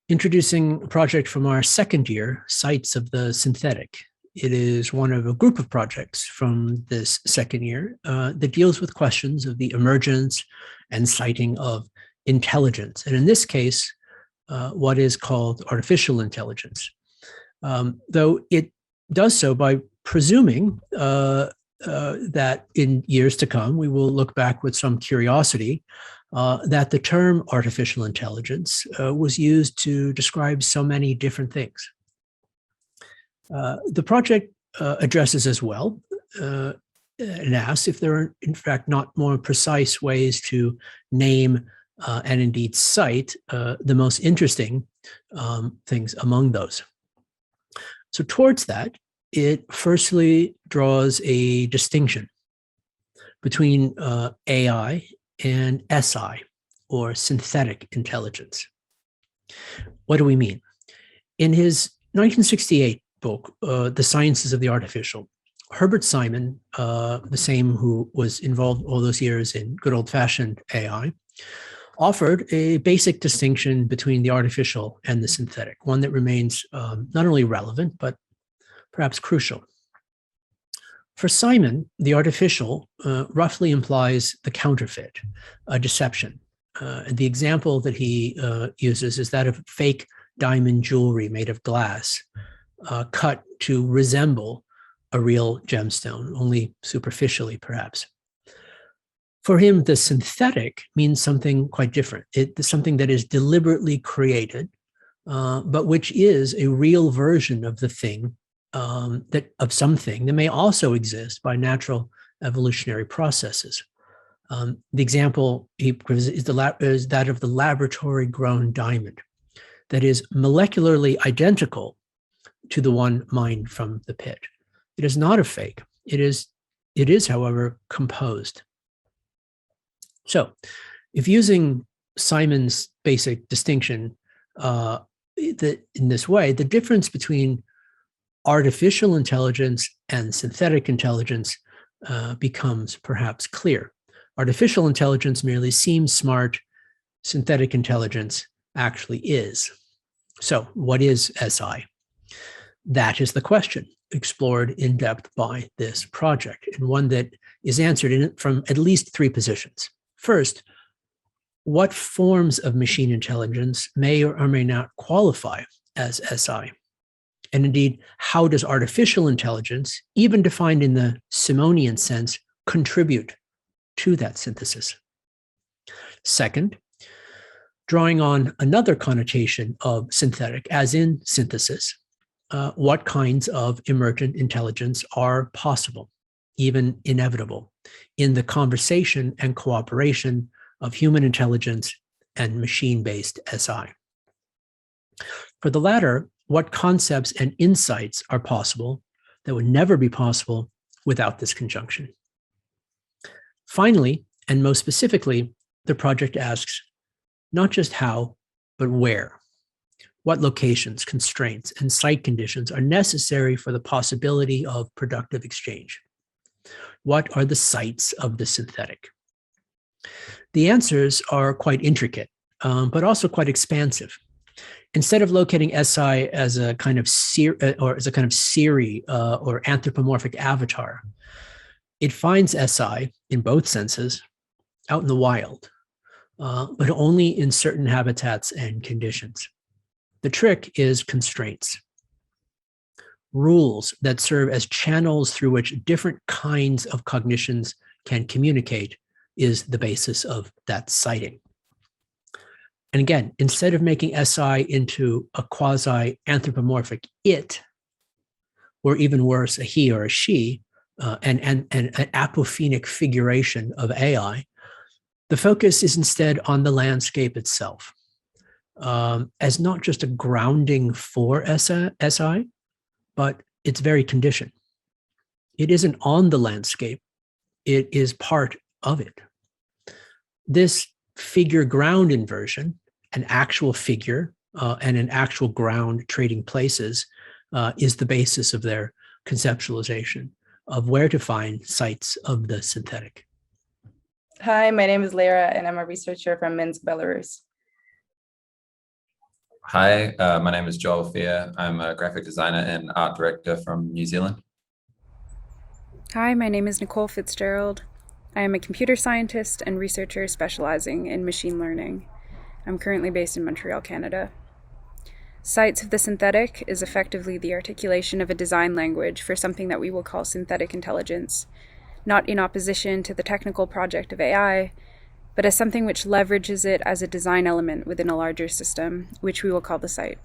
introducing a project from our second year, Sites of the Synthetic. It is one of a group of projects from this second year that deals with questions of the emergence and siting of intelligence. And in this case, what is called artificial intelligence. Though it does so by presuming that in years to come, we will look back with some curiosity that the term artificial intelligence was used to describe so many different things. The project addresses as well and asks if there are, in fact, not more precise ways to name and indeed cite the most interesting things among those. So towards that, it firstly draws a distinction between AI and SI, or synthetic intelligence. What do we mean? In his 1968 book, The Sciences of the Artificial, Herbert Simon, the same who was involved all those years in good old-fashioned AI, offered a basic distinction between the artificial and the synthetic, one that remains not only relevant, but perhaps crucial. For Simon, the artificial roughly implies the counterfeit, a deception. And the example that he uses is that of fake diamond jewelry made of glass, cut to resemble a real gemstone, only superficially perhaps. For him, the synthetic means something quite different. It's something that is deliberately created, but which is a real version of the thing, of something that may also exist by natural evolutionary processes. The example he gives is that of the laboratory-grown diamond that is molecularly identical to the one mined from the pit. It is not a fake. It is, however, composed. So, if using Simon's basic distinction in this way, the difference between artificial intelligence and synthetic intelligence becomes perhaps clear. Artificial intelligence merely seems smart. Synthetic intelligence actually is. So, what is SI? That is the question explored in depth by this project, and one that is answered from at least three positions. First, what forms of machine intelligence may or may not qualify as SI? And indeed, how does artificial intelligence, even defined in the Simonian sense, contribute to that synthesis? Second, drawing on another connotation of synthetic, as in synthesis, what kinds of emergent intelligence are possible, even inevitable, in the conversation and cooperation of human intelligence and machine-based SI? For the latter, what concepts and insights are possible that would never be possible without this conjunction? Finally, and most specifically, the project asks not just how, but where. What locations, constraints, and site conditions are necessary for the possibility of productive exchange? What are the sites of the synthetic? The answers are quite intricate, but also quite expansive. Instead of locating SI as a kind of Siri or anthropomorphic avatar, it finds SI in both senses out in the wild, but only in certain habitats and conditions. The trick is constraints. Rules that serve as channels through which different kinds of cognitions can communicate is the basis of that sighting. And again, instead of making SI into a quasi-anthropomorphic it, or even worse, a he or a she, and an apophenic figuration of AI, the focus is instead on the landscape itself, as not just a grounding for SI, but its very condition. It isn't on the landscape, it is part of it. This figure ground inversion, an actual figure and an actual ground trading places, is the basis of their conceptualization of where to find sites of the synthetic. Hi, my name is Lera, and I'm a researcher from Minsk, Belarus. Hi, my name is Joel Fear. I'm a graphic designer and art director from New Zealand. Hi, my name is Nicole Fitzgerald. I am a computer scientist and researcher specializing in machine learning. I'm currently based in Montreal, Canada. Sites of the Synthetic is effectively the articulation of a design language for something that we will call synthetic intelligence, not in opposition to the technical project of AI, but as something which leverages it as a design element within a larger system, which we will call the site.